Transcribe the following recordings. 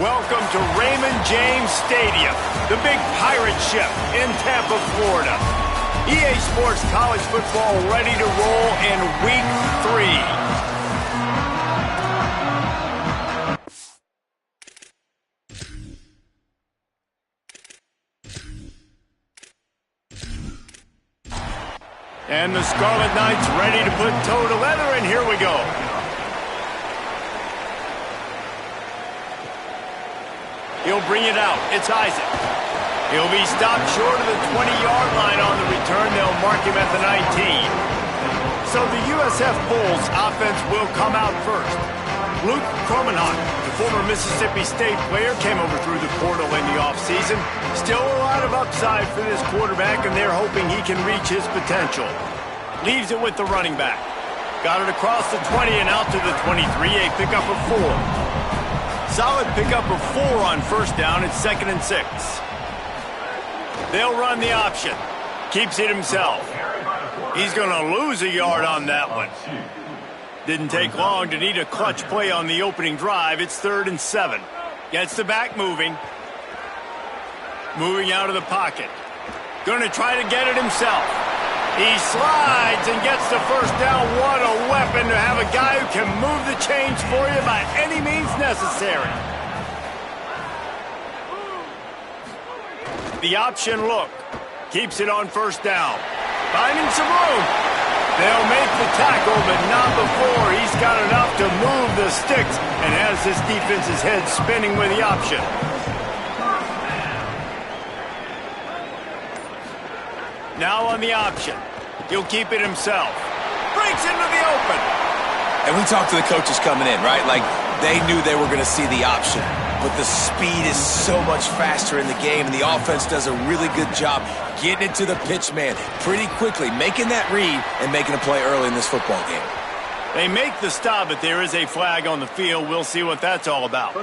Welcome to Raymond James Stadium, the big pirate ship in Tampa, Florida. EA Sports College Football ready to roll in Week 3. And the Scarlet Knights ready to put toe to leather, and here we go. He'll bring it out. It's Isaac. He'll be stopped short of the 20-yard line on the return. They'll mark him at the 19. So the USF Bulls offense will come out first. Luke Cromenhock, the former Mississippi State player, came over through the portal in the offseason. Still a lot of upside for this quarterback, and they're hoping he can reach his potential. Leaves it with the running back. Got it across the 20 and out to the 23, a pickup of 4. Solid pickup of 4 on first down. It's 2nd and 6. They'll run the option. Keeps it himself. He's going to lose a yard on that one. Didn't take long to need a clutch play on the opening drive. It's 3rd and 7. Gets the back moving. Moving out of the pocket. Going to try to get it himself. He slides and gets the first down. What a weapon to have a guy who can move the chains for you by any means necessary. The option look. Keeps it on first down. Finding some room. They'll make the tackle, but not before he's got enough to move the sticks and has this defense's head spinning with the option. Now on the option. He'll keep it himself. Breaks into the open. And we talked to the coaches coming in, right? Like, they knew they were going to see the option. But the speed is so much faster in the game, and the offense does a really good job getting it to the pitch man pretty quickly, making that read and making a play early in this football game. They make the stop, but there is a flag on the field. We'll see what that's all about.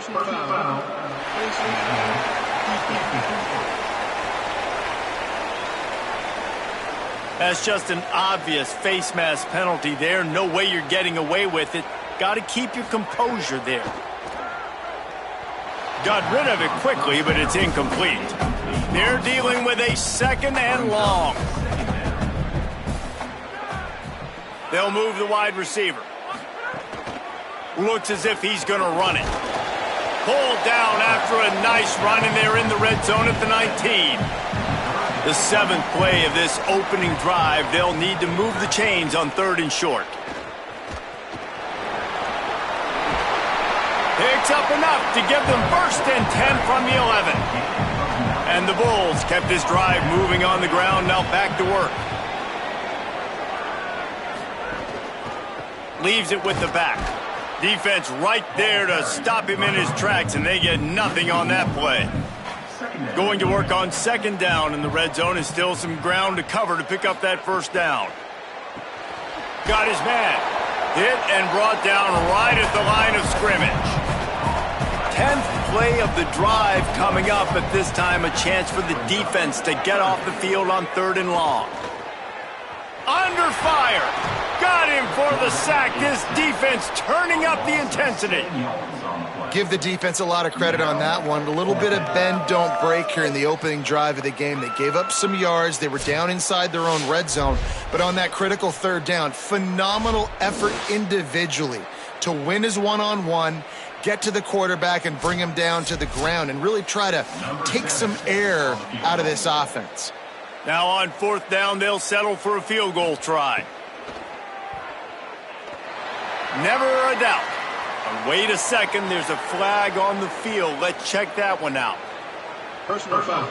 That's just an obvious face mask penalty there. No way you're getting away with it. Got to keep your composure there. Got rid of it quickly, but it's incomplete. They're dealing with a 2nd and long. They'll move the wide receiver. Looks as if he's going to run it. Pulled down after a nice run, and they're in the red zone at the 19. The 7th play of this opening drive. They'll need to move the chains on 3rd and short. Picks up enough to give them 1st and 10 from the 11. And the Bulls kept this drive moving on the ground. Now back to work. Leaves it with the back. Defense right there to stop him in his tracks, and they get nothing on that play. Going to work on 2nd down in the red zone, and still some ground to cover to pick up that first down. Got his man. Hit and brought down right at the line of scrimmage. 10th play of the drive coming up, but this time a chance for the defense to get off the field on 3rd and long. Under fire. Got him for the sack. This defense turning up the intensity. Give the defense a lot of credit on that one. A little bit of bend, don't break here in the opening drive of the game. They gave up some yards. They were down inside their own red zone. But on that critical 3rd down, phenomenal effort individually to win his one-on-one, get to the quarterback and bring him down to the ground and really try to take some air out of this offense. Now on 4th down, they'll settle for a field goal try. Never a doubt. Wait a second, there's a flag on the field. Let's check that one out. Personal foul.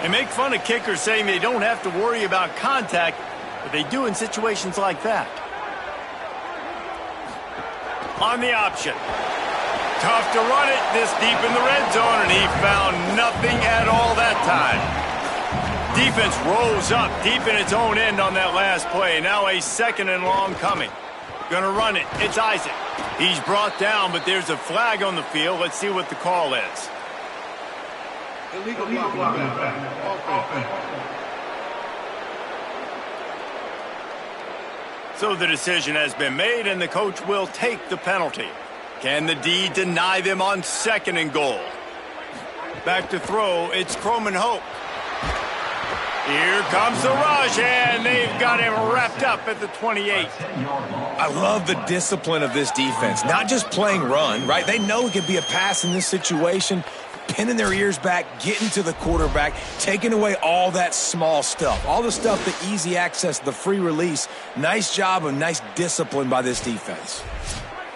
They make fun of kickers saying they don't have to worry about contact, but they do in situations like that. On the option. Tough to run it this deep in the red zone, and he found nothing at all that time. Defense rose up deep in its own end on that last play. Now a 2nd and long coming. Gonna run it. It's Isaac. He's brought down, but there's a flag on the field. Let's see what the call is. Illegal block. So the decision has been made, and the coach will take the penalty. Can the D deny them on 2nd and goal? Back to throw, it's Croman Hope. Here comes the rush, and they've got him wrapped up at the 28. I love the discipline of this defense. Not just playing run, right? They know it could be a pass in this situation, pinning their ears back, getting to the quarterback, taking away all that small stuff. All the stuff, the easy access, the free release. Nice job of nice discipline by this defense.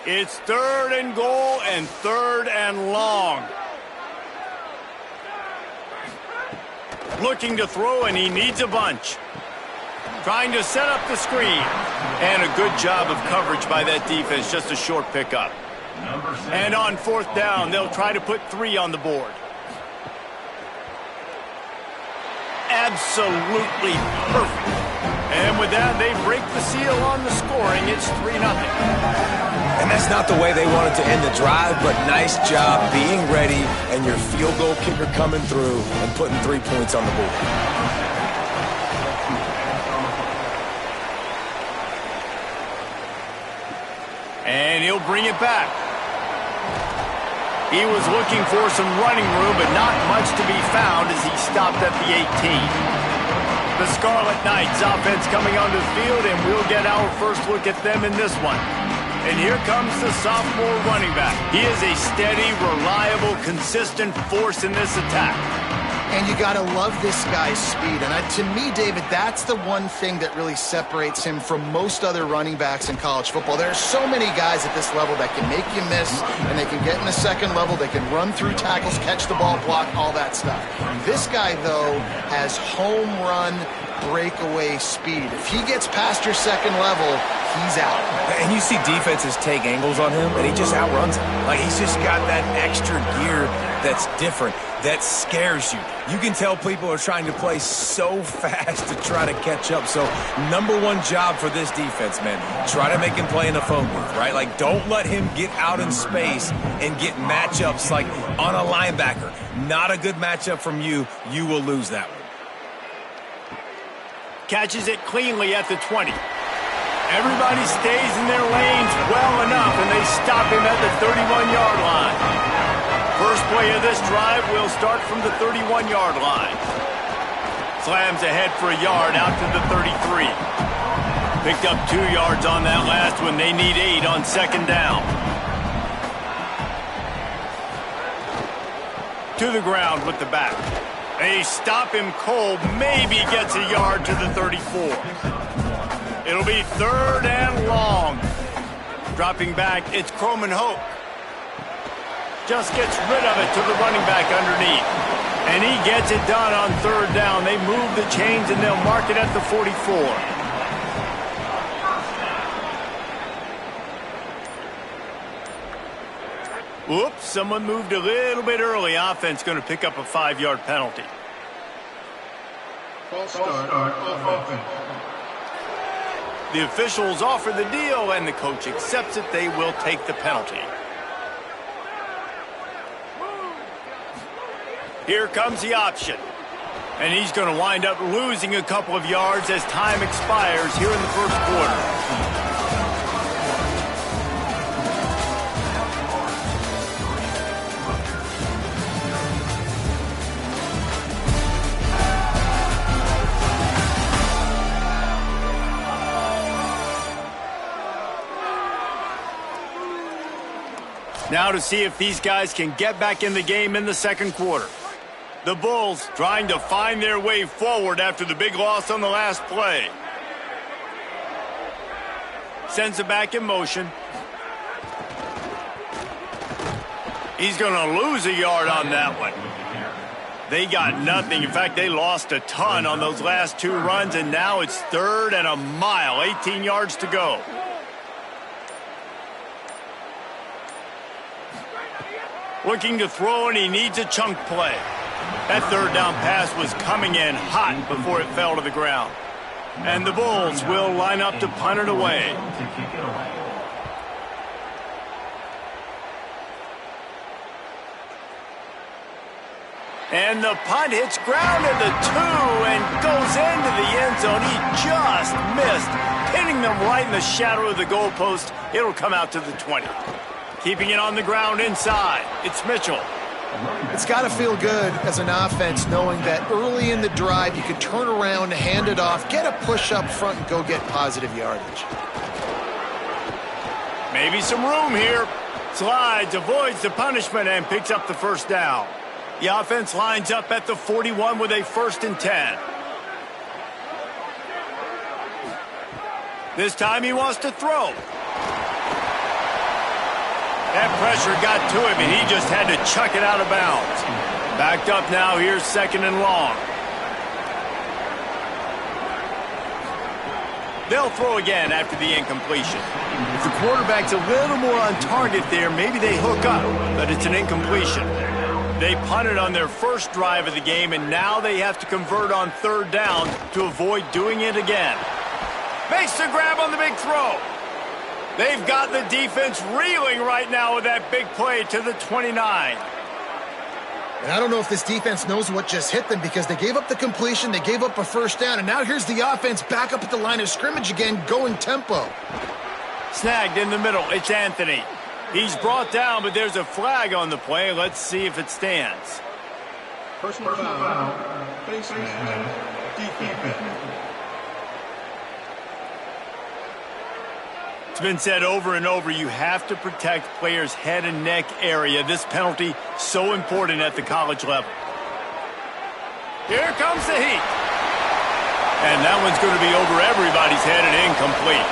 It's 3rd and goal and 3rd and long. Looking to throw, and he needs a bunch. Trying to set up the screen. And a good job of coverage by that defense, just a short pickup. And on 4th down, they'll try to put 3 on the board. Absolutely perfect. And with that, they break the seal on the scoring. It's 3-0. And that's not the way they wanted to end the drive, but nice job being ready and your field goal kicker coming through and putting 3 points on the board. And he'll bring it back. He was looking for some running room, but not much to be found as he stopped at the 18. The Scarlet Knights offense coming onto the field, and we'll get our first look at them in this one. And here comes the sophomore running back. He is a steady, reliable, consistent force in this attack. And you got to love this guy's speed. And to me, David, that's the one thing that really separates him from most other running backs in college football. There are so many guys at this level that can make you miss, and they can get in the 2nd level. They can run through tackles, catch the ball, block, all that stuff. This guy, though, has home run breakaway speed. If he gets past your 2nd level, he's out. And you see defenses take angles on him, and he just outruns them. Like, he's just got that extra gear that's different, that scares you. You can tell people are trying to play so fast to try to catch up. So, #1 job for this defense, man. Try to make him play in the phone booth, right? Like, don't let him get out in space and get matchups like on a linebacker. Not a good matchup from you. You will lose that one. Catches it cleanly at the 20. Everybody stays in their lanes well enough, and they stop him at the 31-yard line. First play of this drive will start from the 31-yard line. Slams ahead for a yard out to the 33. Picked up 2 yards on that last one. They need 8 on 2nd down. To the ground with the back. They stop him cold. Maybe gets a yard to the 34. It'll be 3rd and long. Dropping back, it's Croman Hope. Just gets rid of it to the running back underneath. And he gets it done on 3rd down. They move the chains, and they'll mark it at the 44. Oops, someone moved a little bit early. Offense going to pick up a 5-yard penalty. False start offense. The officials offer the deal, and the coach accepts it. They will take the penalty. Here comes the option. And he's going to wind up losing a couple of yards as time expires here in the 1st quarter. Now to see if these guys can get back in the game in the 2nd quarter. The Bulls trying to find their way forward after the big loss on the last play. Sends it back in motion. He's going to lose a yard on that one. They got nothing. In fact, they lost a ton on those last 2 runs, and now it's 3rd and a mile, 18 yards to go. Looking to throw, and he needs a chunk play. That 3rd down pass was coming in hot before it fell to the ground. And the Bulls will line up to punt it away. And the punt hits ground at the 2 and goes into the end zone. He just missed pinning them right in the shadow of the goalpost. It'll come out to the 20. Keeping it on the ground inside. It's Mitchell. It's got to feel good as an offense knowing that early in the drive you can turn around, hand it off, get a push up front, and go get positive yardage. Maybe some room here. Slides, avoids the punishment, and picks up the first down. The offense lines up at the 41 with a 1st and 10. This time he wants to throw. That pressure got to him, and he just had to chuck it out of bounds. Backed up now, here's 2nd and long. They'll throw again after the incompletion. If the quarterback's a little more on target there, maybe they hook up, but it's an incompletion. They punted on their first drive of the game, and now they have to convert on 3rd down to avoid doing it again. Makes the grab on the big throw. They've got the defense reeling right now with that big play to the 29. And I don't know if this defense knows what just hit them because they gave up the completion, they gave up a 1st down, and now here's the offense back up at the line of scrimmage again, going tempo. Snagged in the middle, it's Anthony. He's brought down, but there's a flag on the play. Let's see if it stands. Personal foul, face mask, defense. It's been said over and over, you have to protect players' head and neck area. This penalty, so important at the college level. Here comes the heat. And that one's going to be over everybody's head and incomplete.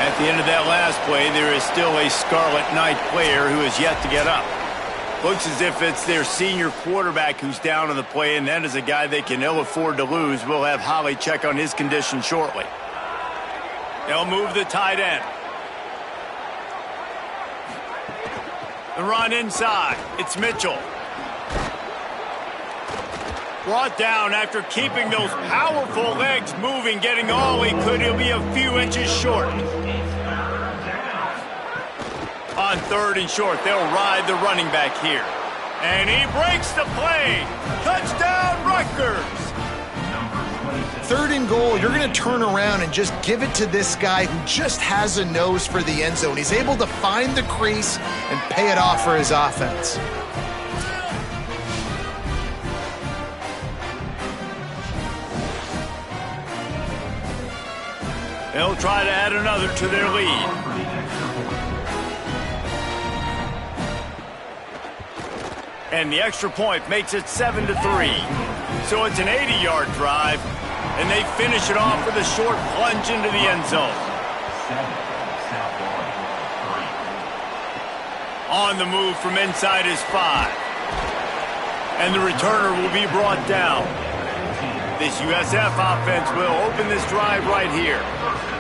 At the end of that last play, there is still a Scarlet Knight player who is yet to get up. Looks as if it's their senior quarterback who's down on the play, and that is a guy they can ill afford to lose. We'll have Holly check on his condition shortly. They'll move the tight end. The run inside. It's Mitchell. Brought down after keeping those powerful legs moving, getting all he could. He'll be a few inches short. On 3rd and short, they'll ride the running back here. And he breaks the play. Touchdown, Rutgers. 3rd and goal, you're going to turn around and just give it to this guy who just has a nose for the end zone. He's able to find the crease and pay it off for his offense. They'll try to add another to their lead. And the extra point makes it 7-3. So it's an 80-yard drive. And they finish it off with a short plunge into the end zone. On the move from inside his 5. And the returner will be brought down. This USF offense will open this drive right here.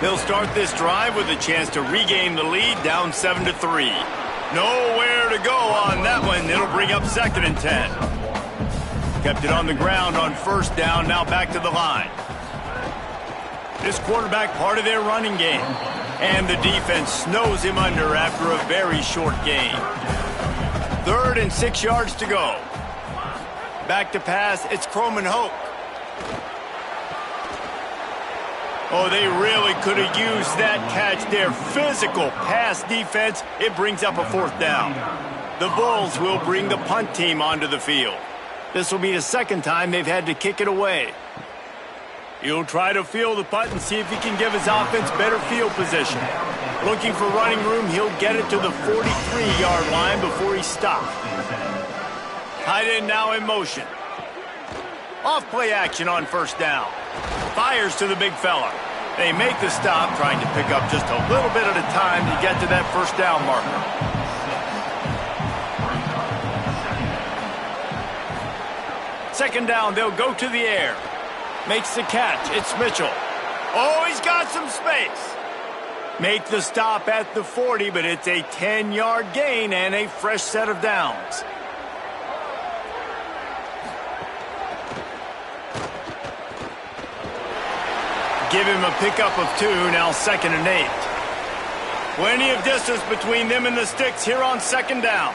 They'll start this drive with a chance to regain the lead, down 7-3. Nowhere to go on that one. It'll bring up 2nd and 10. Kept it on the ground on 1st down, now back to the line. This quarterback part of their running game. And the defense snows him under after a very short game. 3rd and 6 yards to go. Back to pass, it's Croman Hoke. Oh, they really could have used that catch there. Physical pass defense, it brings up a 4th down. The Bulls will bring the punt team onto the field. This will be the 2nd time they've had to kick it away. He'll try to field the punt and see if he can give his offense better field position. Looking for running room, he'll get it to the 43-yard line before he stops. Tight end now in motion. Off play action on 1st down. Fires to the big fella. They make the stop, trying to pick up just a little bit at a time to get to that 1st down marker. Second down, they'll go to the air. Makes the catch. It's Mitchell. Oh, he's got some space. Make the stop at the 40, but it's a 10-yard gain and a fresh set of downs. Give him a pickup of 2, now 2nd and 8. Plenty of distance between them and the sticks here on 2nd down.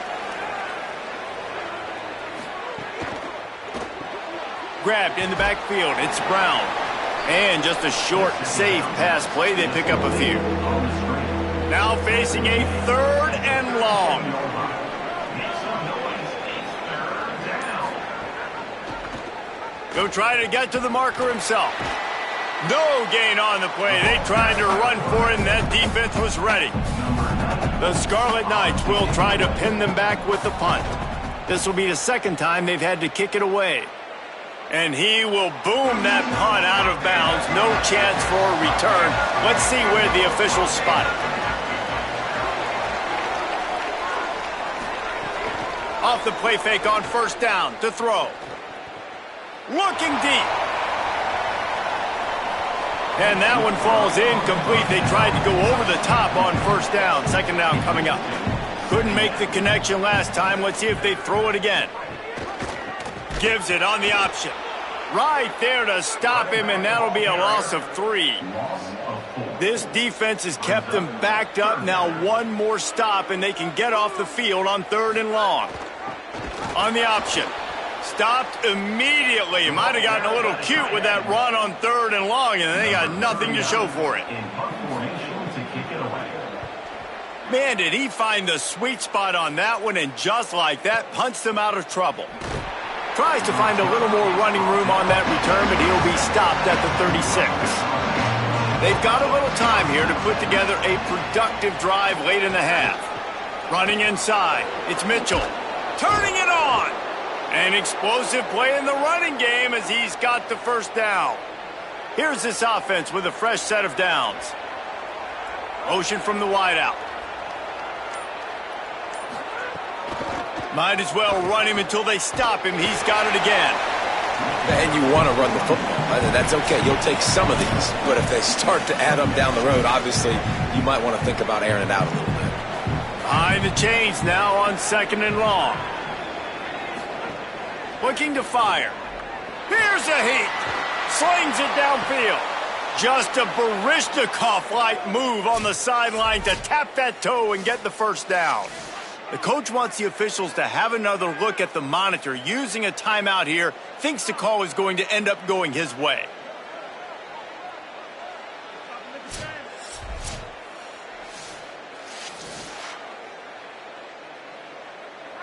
Grabbed in the backfield, it's Brown. And just a short, safe pass play, they pick up a few. Now facing a 3rd and long. He'll try to get to the marker himself. No gain on the play. They tried to run for it, and that defense was ready. The Scarlet Knights will try to pin them back with the punt. This will be the 2nd time they've had to kick it away. And he will boom that punt out of bounds. No chance for a return. Let's see where the officials spot it. Off the play fake on 1st down to throw. Looking deep. And that one falls incomplete. They tried to go over the top on 1st down. 2nd down coming up. Couldn't make the connection last time. Let's see if they throw it again. Gives it on the option. Right there to stop him, and that'll be a loss of 3. This defense has kept them backed up. Now one more stop, and they can get off the field on 3rd and long. On the option. Stopped immediately. Might have gotten a little cute with that run on 3rd and long, and they got nothing to show for it. Man, did he find the sweet spot on that one, and just like that, punts them out of trouble. Tries to find a little more running room on that return, but he'll be stopped at the 36. They've got a little time here to put together a productive drive late in the half. Running inside, it's Mitchell. Turning it on! An explosive play in the running game as he's got the 1st down. Here's this offense with a fresh set of downs. Motion from the wideout. Might as well run him until they stop him. He's got it again. And you want to run the football. That's okay. You'll take some of these. But if they start to add them down the road, obviously, you might want to think about airing it out a little bit. Behind the chains now on 2nd and long. Looking to fire. Here's a heat. Slings it downfield. Just a Baryshnikov-like move on the sideline to tap that toe and get the 1st down. The coach wants the officials to have another look at the monitor. Using a timeout here, thinks the call is going to end up going his way.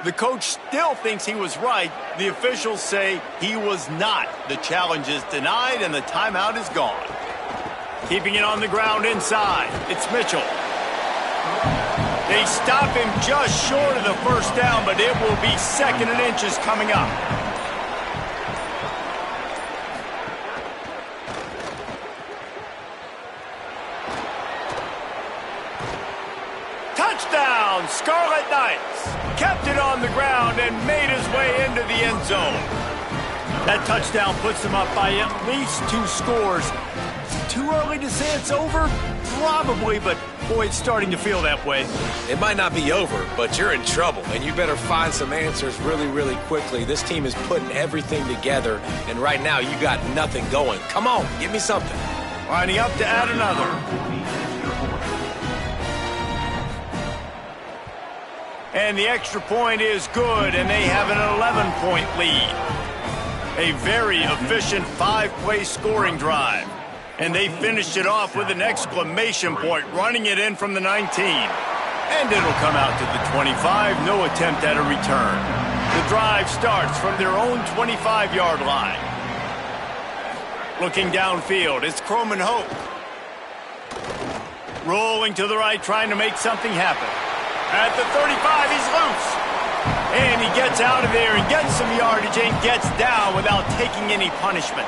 The coach still thinks he was right. The officials say he was not. The challenge is denied, and the timeout is gone. Keeping it on the ground inside, it's Mitchell. They stop him just short of the 1st down, but it will be 2nd and inches coming up. Touchdown, Scarlet Knights. Kept it on the ground and made his way into the end zone. That touchdown puts them up by at least 2 scores. Too early to say it's over? Probably, but boy, it's starting to feel that way. It might not be over, but you're in trouble, and you better find some answers really, really quickly. This team is putting everything together, and right now you got nothing going. Come on, give me something. Lining up to add another. And the extra point is good, and they have an 11-point lead. A very efficient 5-play scoring drive. And they finished it off with an exclamation point, running it in from the 19. And it'll come out to the 25, no attempt at a return. The drive starts from their own 25-yard line. Looking downfield, it's Croman Hope. Rolling to the right, trying to make something happen. At the 35, he's loose. And he gets out of there and gets some yardage and gets down without taking any punishment.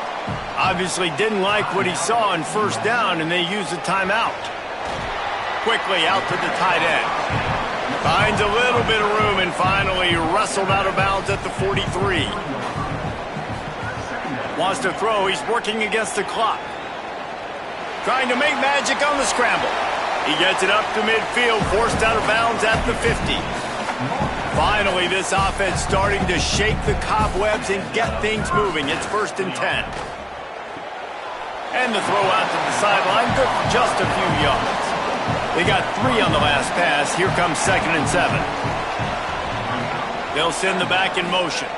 Obviously didn't like what he saw on 1st down, and they used a timeout. Quickly out to the tight end. Finds a little bit of room and finally wrestled out of bounds at the 43. Wants to throw. He's working against the clock. Trying to make magic on the scramble. He gets it up to midfield, forced out of bounds at the 50. Finally, this offense starting to shake the cobwebs and get things moving. It's 1st and 10. And the throw out to the sideline, good for just a few yards. They got 3 on the last pass. Here comes 2nd and 7. They'll send the back in motion.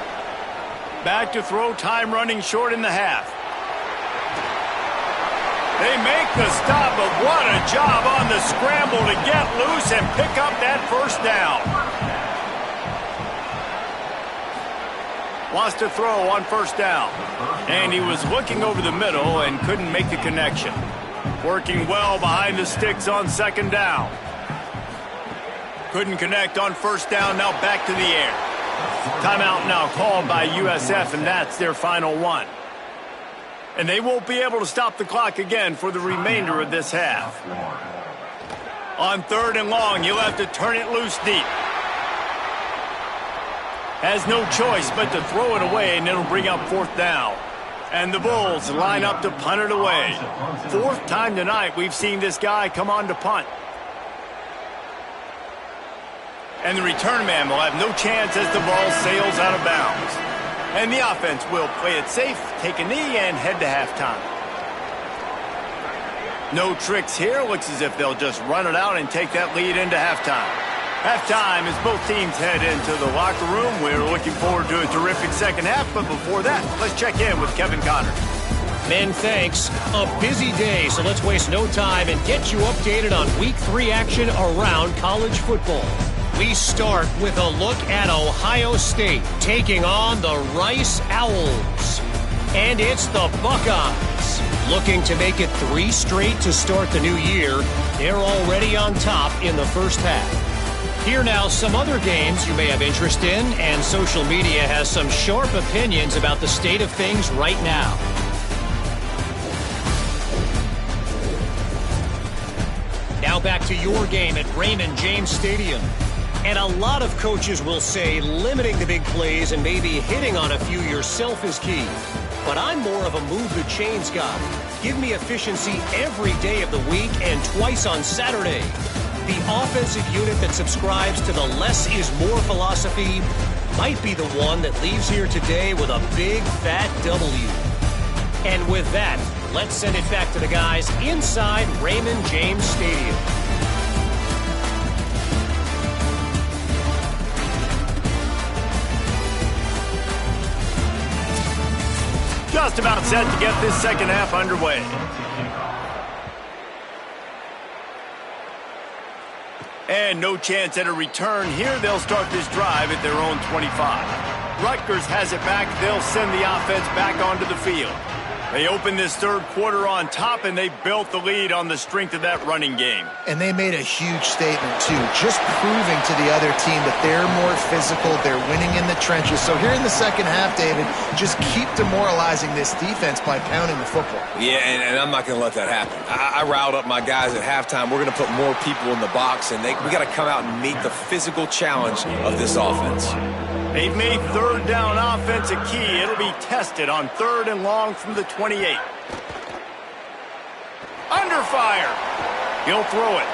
Back to throw, time running short in the half. They make the stop, but what a job on the scramble to get loose and pick up that first down. Wants to throw on first down. And he was looking over the middle and couldn't make the connection. Working well behind the sticks on second down. Couldn't connect on first down, now back to the air. Timeout now called by USF, and that's their final one. And they won't be able to stop the clock again for the remainder of this half. On third and long, you'll have to turn it loose deep. Has no choice but to throw it away, and it'll bring up fourth down. And the Bulls line up to punt it away. Fourth time tonight we've seen this guy come on to punt. And the return man will have no chance as the ball sails out of bounds. And the offense will play it safe, take a knee, and head to halftime. No tricks here. Looks as if they'll just run it out and take that lead into halftime. Halftime as both teams head into the locker room. We're looking forward to a terrific second half, but before that, let's check in with Kevin Connors. Men, thanks. A busy day, so let's waste no time and get you updated on Week 3 action around college football. We start with a look at Ohio State taking on the Rice Owls. And it's the Buckeyes. Looking to make it 3 straight to start the new year. They're already on top in the first half. Here now some other games you may have interest in, and social media has some sharp opinions about the state of things right now. Now back to your game at Raymond James Stadium. And a lot of coaches will say limiting the big plays and maybe hitting on a few yourself is key. But I'm more of a move the chains guy. Give me efficiency every day of the week and twice on Saturday. The offensive unit that subscribes to the less is more philosophy might be the one that leaves here today with a big fat W. And with that, let's send it back to the guys inside Raymond James Stadium. Just about set to get this second half underway. And no chance at a return here. They'll start this drive at their own 25. Rutgers has it back. They'll send the offense back onto the field. They opened this third quarter on top, and they built the lead on the strength of that running game. And they made a huge statement, too, just proving to the other team that they're more physical, they're winning in the trenches. So here in the second half, David, just keep demoralizing this defense by pounding the football. Yeah, and I'm not going to let that happen. I riled up my guys at halftime. We're going to put more people in the box, and we got to come out and meet the physical challenge of this offense. They've made third down offense a key. It'll be tested on third and long from the 28. Under fire. He'll throw it.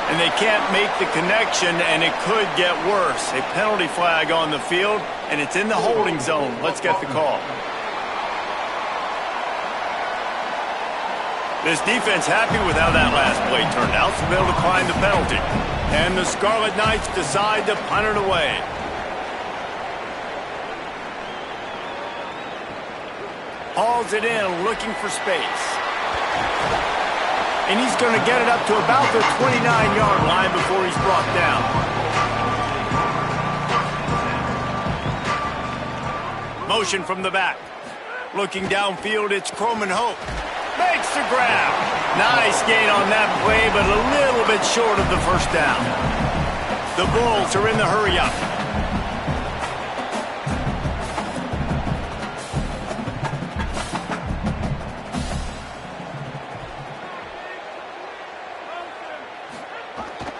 And they can't make the connection, and it could get worse. A penalty flag on the field, and it's in the holding zone. Let's get the call. This defense happy with how that last play turned out, so they'll decline the penalty. And the Scarlet Knights decide to punt it away. Hauls it in, looking for space. And he's going to get it up to about the 29-yard line before he's brought down. Motion from the back. Looking downfield, it's Croman Hope. Makes the grab. Nice gain on that play, but a little bit short of the first down. The Bulls are in the hurry-up.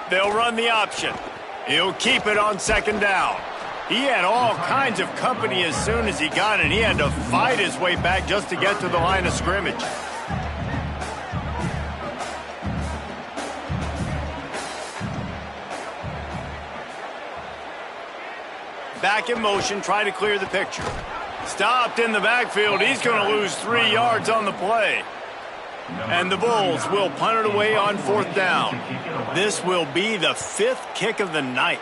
They'll run the option. He'll keep it on second down. He had all kinds of company as soon as he got it. He had to fight his way back just to get to the line of scrimmage. Back in motion, try to clear the picture. Stopped in the backfield. He's going to lose 3 yards on the play. And the Bulls will punt it away on fourth down. This will be the 5th kick of the night.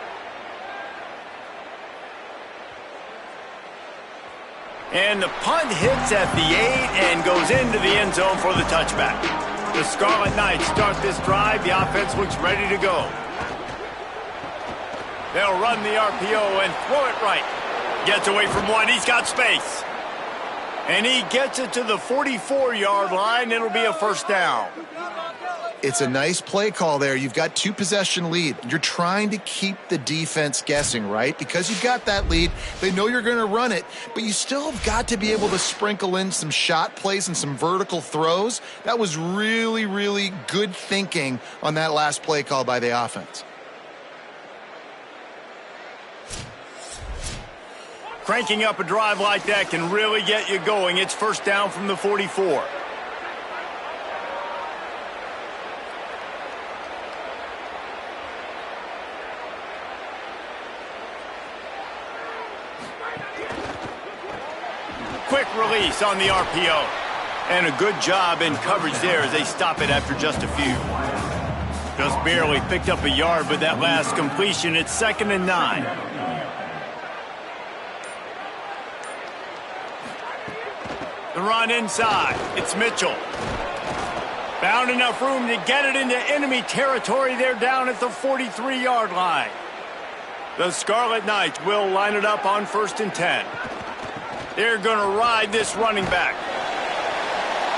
And the punt hits at the 8 and goes into the end zone for the touchback. The Scarlet Knights start this drive. The offense looks ready to go. They'll run the RPO and throw it right. Gets away from one. He's got space. And he gets it to the 44-yard line. It'll be a first down. It's a nice play call there. You've got 2-possession lead. You're trying to keep the defense guessing, right? Because you've got that lead, they know you're going to run it, but you still have got to be able to sprinkle in some shot plays and some vertical throws. That was really, really good thinking on that last play call by the offense. Cranking up a drive like that can really get you going. It's first down from the 44. Quick release on the RPO. And a good job in coverage there as they stop it after just a few. Just barely picked up a yard with that last completion. It's 2nd and 9. The run inside. It's Mitchell. Found enough room to get it into enemy territory. They're down at the 43-yard line. The Scarlet Knights will line it up on 1st and 10. They're going to ride this running back.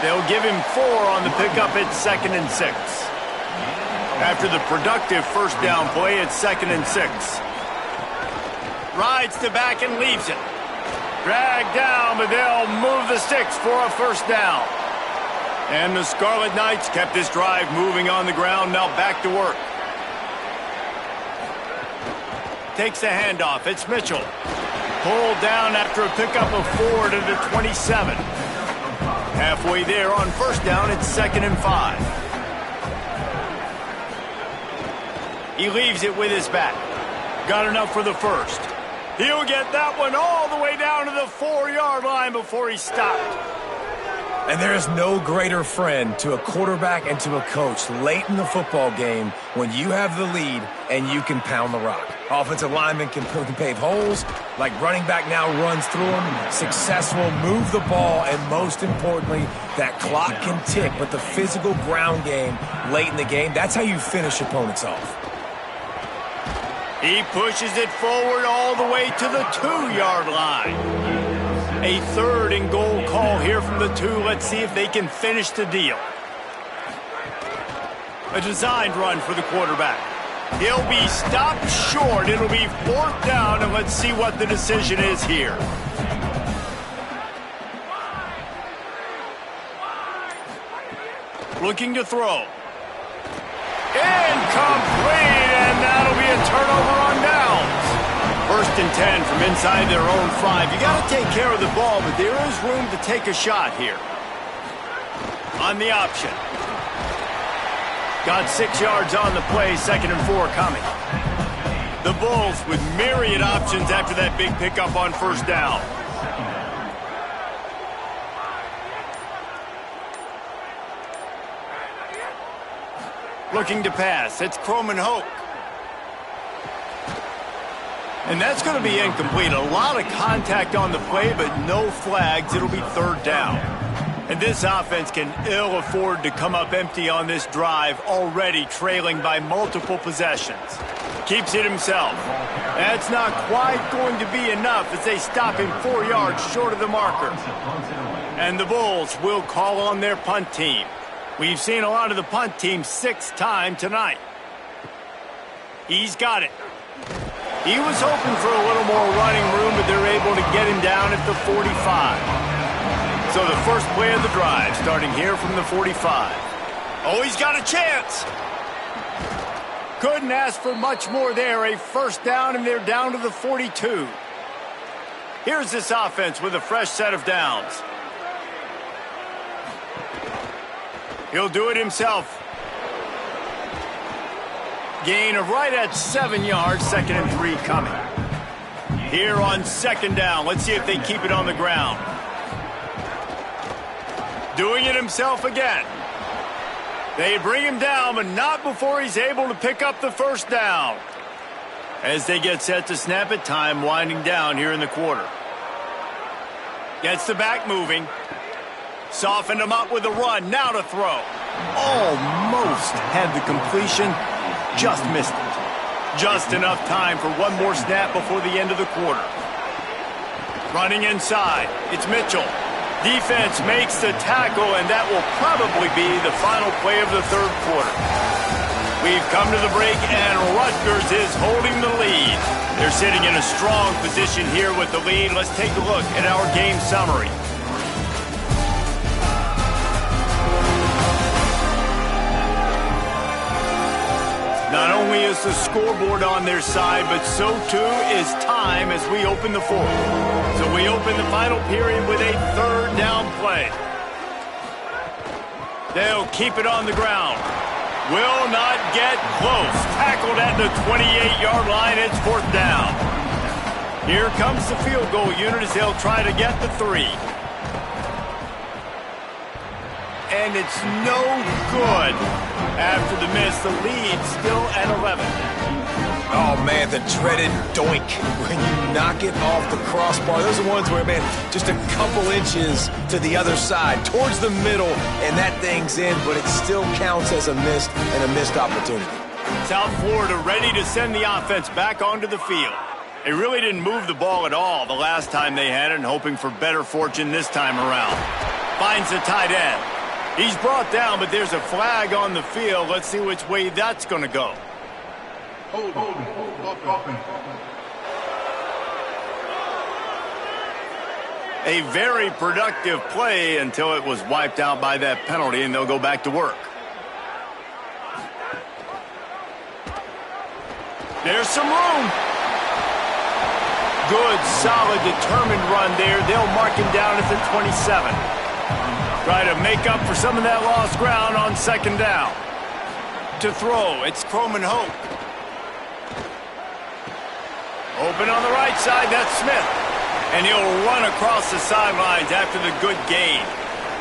They'll give him 4 on the pickup at 2nd and 6. After the productive first down play, it's 2nd and 6. Rides the back and leaves it. Dragged down, but they'll move the sticks for a first down. And the Scarlet Knights kept this drive moving on the ground. Now back to work. Takes the handoff. It's Mitchell. Pulled down after a pickup of 4 to the 27. Halfway there on first down, it's 2nd and 5. He leaves it with his back. Got enough for the first. He'll get that one all the way down to the 4-yard line before he stopped. And there is no greater friend to a quarterback and to a coach late in the football game when you have the lead and you can pound the rock. Offensive linemen can pave holes, like running back now runs through them, successful, move the ball, and most importantly, that clock can tick. But the physical ground game late in the game, that's how you finish opponents off. He pushes it forward all the way to the 2-yard line. A 3rd and goal call here from the 2. Let's see if they can finish the deal. A designed run for the quarterback. He'll be stopped short. It'll be 4th down, and let's see what the decision is here. Looking to throw. Incomplete, and that'll be a turnover on downs. 1st and 10 from inside their own 5. You got to take care of the ball, but there is room to take a shot here. On the option. Got 6 yards on the play, 2nd and 4 coming. The Bulls with myriad options after that big pickup on first down. Looking to pass. It's Croman Hoke. And that's going to be incomplete. A lot of contact on the play, but no flags. It'll be 3rd down. And this offense can ill afford to come up empty on this drive, already trailing by multiple possessions. Keeps it himself. That's not quite going to be enough as they stop him 4 yards short of the marker. And the Bulls will call on their punt team. We've seen a lot of the punt team 6 times tonight. He's got it. He was hoping for a little more running room, but they're able to get him down at the 45. So the first play of the drive starting here from the 45. Oh, he's got a chance. Couldn't ask for much more there. A first down, and they're down to the 42. Here's this offense with a fresh set of downs. He'll do it himself. Gain of right at 7 yards, 2nd and 3 coming. Here on 2nd down, let's see if they keep it on the ground. Doing it himself again. They bring him down, but not before he's able to pick up the first down. As they get set to snap it, time winding down here in the quarter. Gets the back moving. Softened him up with a run. Now to throw. Almost had the completion. Just missed it. Just enough time for one more snap before the end of the quarter. Running inside. It's Mitchell. Defense makes the tackle, and that will probably be the final play of the third quarter. We've come to the break, and Rutgers is holding the lead. They're sitting in a strong position here with the lead. Let's take a look at our game summary. Not only is the scoreboard on their side, but so too is time as we open the fourth. So we open the final period with a third down play. They'll keep it on the ground. Will not get close. Tackled at the 28-yard line. It's fourth down. Here comes the field goal unit as they'll try to get the 3. And it's no good. After the miss, the lead still at 11. Oh, man, the dreaded doink when you knock it off the crossbar. Those are ones where, man, just a couple inches to the other side, towards the middle, and that thing's in, but it still counts as a missed and a missed opportunity. South Florida ready to send the offense back onto the field. They really didn't move the ball at all the last time they had it, and hoping for better fortune this time around. Finds the tight end. He's brought down, but there's a flag on the field. Let's see which way that's going to go. Hold. A very productive play until it was wiped out by that penalty, and they'll go back to work. There's some room. Good, solid, determined run there. They'll mark him down at the 27. Try to make up for some of that lost ground on second down. To throw, it's Croman Hope. Open on the right side, that's Smith. And he'll run across the sidelines after the good gain.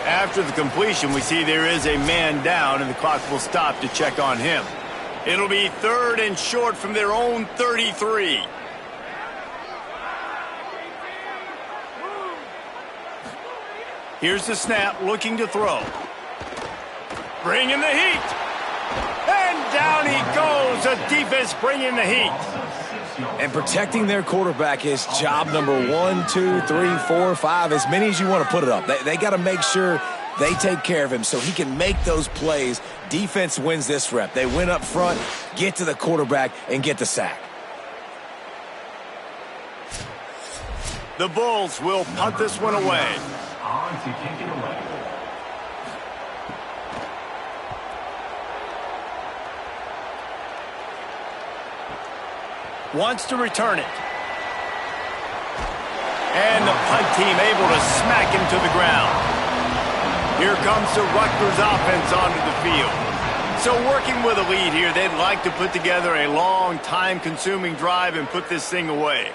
After the completion, we see there is a man down, and the clock will stop to check on him. It'll be third and short from their own 33. Here's the snap, looking to throw. Bringing the heat. And down he goes. The defense bringing the heat. And protecting their quarterback is job number 1, 2, 3, 4, 5, as many as you want to put it up. They got to make sure they take care of him so he can make those plays. Defense wins this rep. They win up front, get to the quarterback, and get the sack. The Bulls will punt this one away. On to kick it away. Wants to return it. And the punt team able to smack him to the ground. Here comes the Rutgers offense onto the field. So working with a lead here, they'd like to put together a long, time-consuming drive and put this thing away.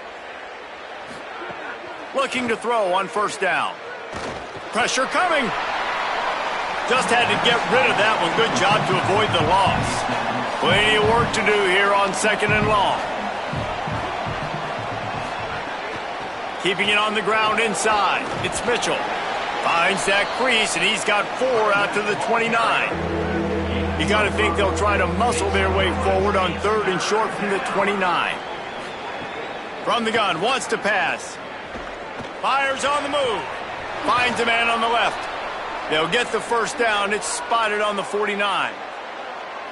Looking to throw on first down. Pressure coming. Just had to get rid of that one. Good job to avoid the loss. Plenty of work to do here on second and long. Keeping it on the ground inside. It's Mitchell. Finds that crease, and he's got 4 out to the 29. You got to think they'll try to muscle their way forward on third and short from the 29. From the gun, wants to pass. Fires on the move. Finds a man on the left. They'll get the first down. It's spotted on the 49.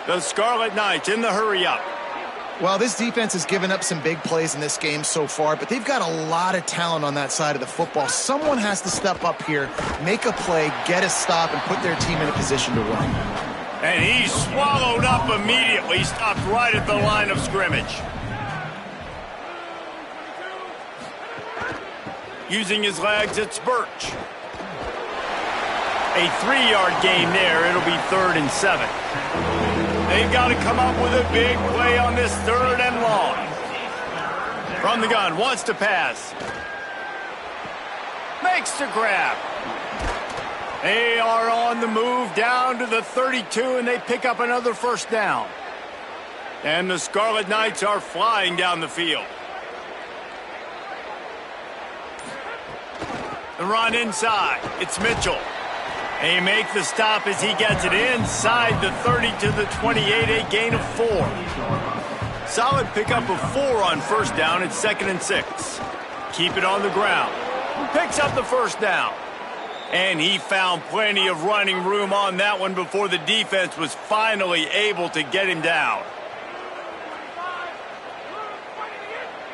The Scarlet Knights in the hurry-up. Well, this defense has given up some big plays in this game so far, but they've got a lot of talent on that side of the football. Someone has to step up here, make a play, get a stop, and put their team in a position to win. And he's swallowed up immediately, stopped right at the line of scrimmage. Using his legs, it's Birch. A 3-yard gain there. It'll be 3rd and 7. They've got to come up with a big play on this 3rd and long. From the gun, wants to pass. Makes the grab. They are on the move down to the 32, and they pick up another first down. And the Scarlet Knights are flying down the field. The run inside. It's Mitchell. They make the stop as he gets it inside the 30 to the 28, a gain of 4. Solid pickup of 4 on first down. It's 2nd and 6. Keep it on the ground. Picks up the first down. And he found plenty of running room on that one before the defense was finally able to get him down.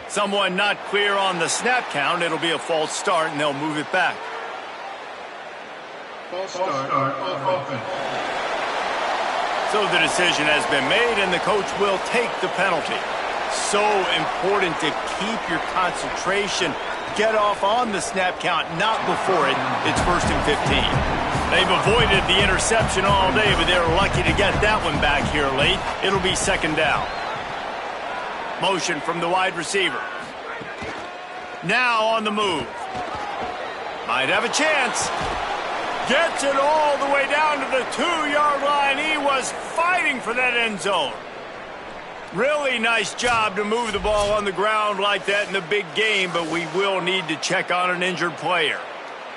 Someone not clear on the snap count. It'll be a false start, and they'll move it back. False start offense. So the decision has been made, and the coach will take the penalty. So important to keep your concentration. Get off on the snap count, not before it. It's 1st and 15. They've avoided the interception all day, but they're lucky to get that one back here late. It'll be 2nd down. Motion from the wide receiver. Now on the move. Might have a chance. Gets it all the way down to the 2-yard line. He was fighting for that end zone. Really nice job to move the ball on the ground like that in the big game, but we will need to check on an injured player.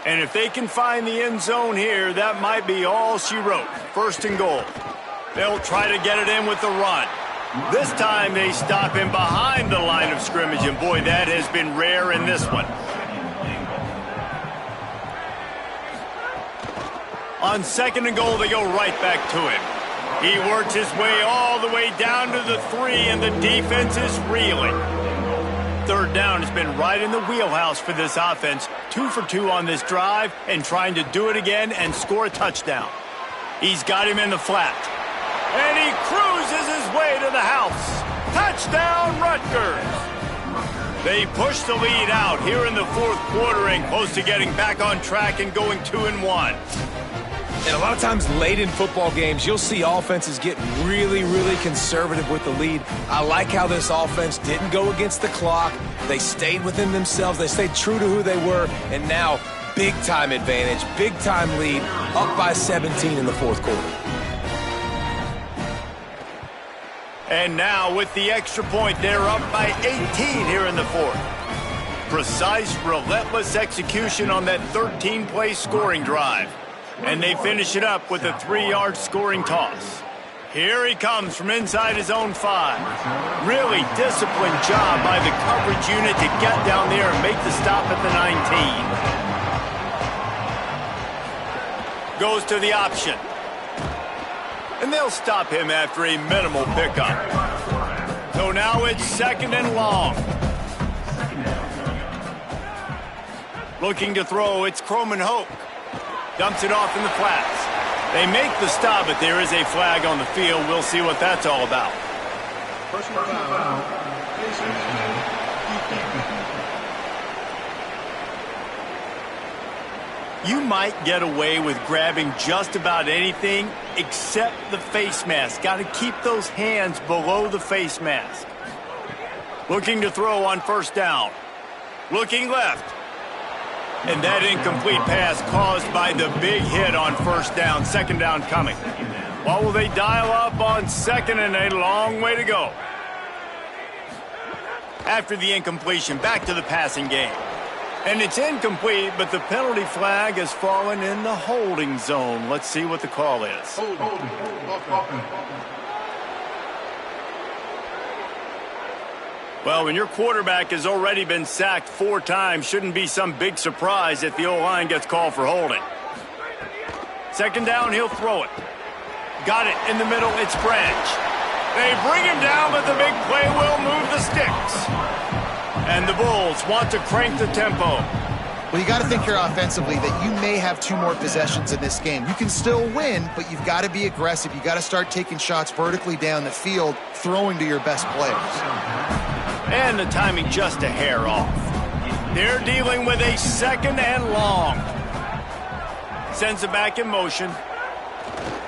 And if they can find the end zone here, that might be all she wrote. 1st and goal. They'll try to get it in with the run. This time they stop him behind the line of scrimmage, and boy, that has been rare in this one. On 2nd and goal, they go right back to him. He works his way all the way down to the 3, and the defense is reeling. 3rd down has been right in the wheelhouse for this offense. 2 for 2 on this drive, and trying to do it again and score a touchdown. He's got him in the flat. And he cruises his way to the house. Touchdown, Rutgers. They push the lead out here in the 4th quarter and close to getting back on track and going 2-1. And a lot of times late in football games, you'll see offenses get really, really conservative with the lead. I like how this offense didn't go against the clock. They stayed within themselves. They stayed true to who they were. And now, big-time advantage, big-time lead, up by 17 in the 4th quarter. And now with the extra point, they're up by 18 here in the 4th. Precise, relentless execution on that 13-play scoring drive. And they finish it up with a 3-yard scoring toss. Here he comes from inside his own 5. Really disciplined job by the coverage unit to get down there and make the stop at the 19. Goes to the option. And they'll stop him after a minimal pickup. So now it's 2nd and long. Looking to throw, it's Croman Hoke. Dumps it off in the flats. They make the stop, but there is a flag on the field. We'll see what that's all about. Personal foul. Face mask. You might get away with grabbing just about anything except the face mask. Got to keep those hands below the face mask. Looking to throw on 1st down. Looking left. And that incomplete pass caused by the big hit on 1st down. 2nd down coming. What will they dial up on 2nd and a long way to go? After the incompletion, back to the passing game. And it's incomplete, but the penalty flag has fallen in the holding zone. Let's see what the call is. Well, when your quarterback has already been sacked 4 times, shouldn't be some big surprise if the O-line gets called for holding. 2nd down, he'll throw it. Got it in the middle, it's Branch. They bring him down, but the big play will move the sticks. And the Bulls want to crank the tempo. Well, you got to think here offensively that you may have 2 more possessions in this game. You can still win, but you've got to be aggressive. You got to start taking shots vertically down the field, throwing to your best players. And the timing just a hair off. They're dealing with a 2nd and long. Sends it back in motion.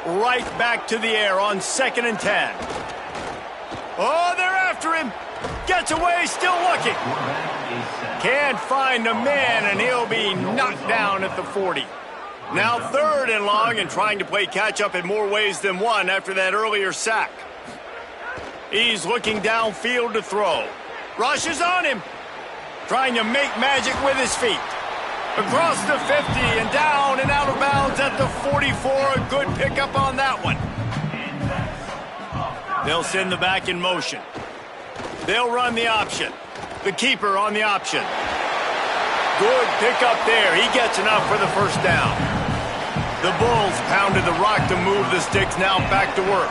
Right back to the air on 2nd and 10. Oh, they're after him. Gets away, still looking. Can't find a man, and he'll be knocked down at the 40. Now 3rd and long, and trying to play catch-up in more ways than one after that earlier sack. He's looking downfield to throw. Rushes on him. Trying to make magic with his feet. Across the 50 and down and out of bounds at the 44. A good pickup on that one. They'll send the back in motion. They'll run the option. The keeper on the option. Good pickup there. He gets enough for the first down. The Bulls pounded the rock to move the sticks, now back to work.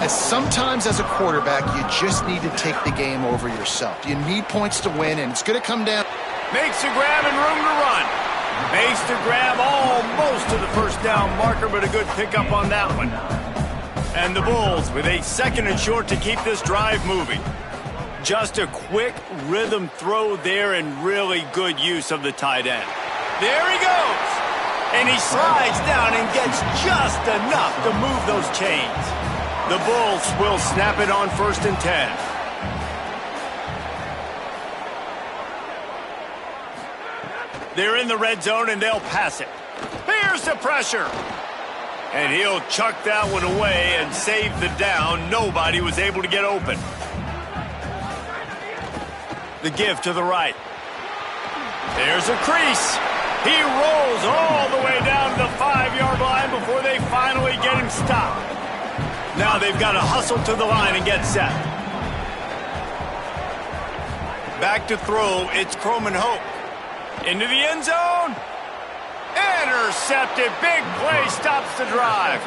Sometimes as a quarterback, you just need to take the game over yourself. You need points to win, and it's going to come down. Makes the grab and room to run. Makes the grab almost to the first down marker, but a good pickup on that one. And the Bulls with a 2nd and short to keep this drive moving. Just a quick rhythm throw there and really good use of the tight end. There he goes. And he slides down and gets just enough to move those chains. The Bulls will snap it on 1st and 10. They're in the red zone and they'll pass it. Here's the pressure. And he'll chuck that one away and save the down. Nobody was able to get open. The give to the right. There's a crease. He rolls all the way down to the 5-yard line before they finally get him stopped. Now they've got to hustle to the line and get set. Back to throw, it's Croman Hope. Into the end zone. Intercepted. Big play stops the drive.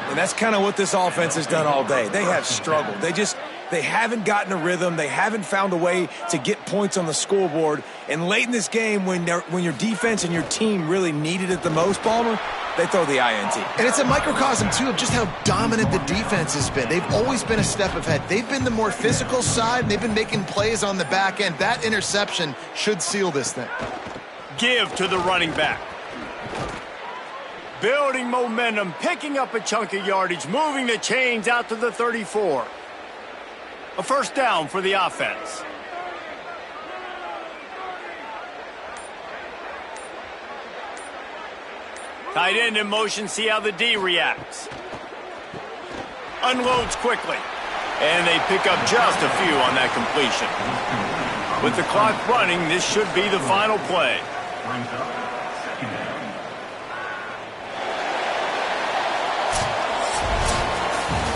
And that's kind of what this offense has done all day. They have struggled. They haven't gotten a rhythm. They haven't found a way to get points on the scoreboard. And late in this game, when your defense and your team really needed it the most, Palmer, they throw the INT. And it's a microcosm, too, of just how dominant the defense has been. They've always been a step ahead. They've been the more physical side, and they've been making plays on the back end. That interception should seal this thing. Give to the running back. Building momentum, picking up a chunk of yardage, moving the chains out to the 34. A first down for the offense. Tight end in motion, see how the D reacts. Unloads quickly. And they pick up just a few on that completion. With the clock running, this should be the final play. Brings up 2nd down.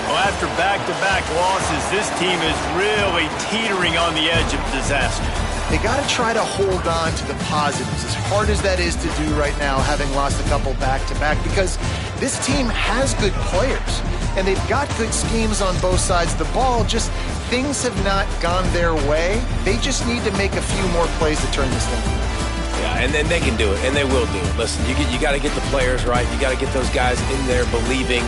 Well, after back-to-back losses, this team is really teetering on the edge of disaster. They got to try to hold on to the positives, as hard as that is to do right now, having lost a couple back-to-back, because this team has good players, and they've got good schemes on both sides of the ball, just things have not gone their way. They just need to make a few more plays to turn this thing. Yeah, and then they can do it, and they will do it. Listen, you got to get the players right. You got to get those guys in there believing.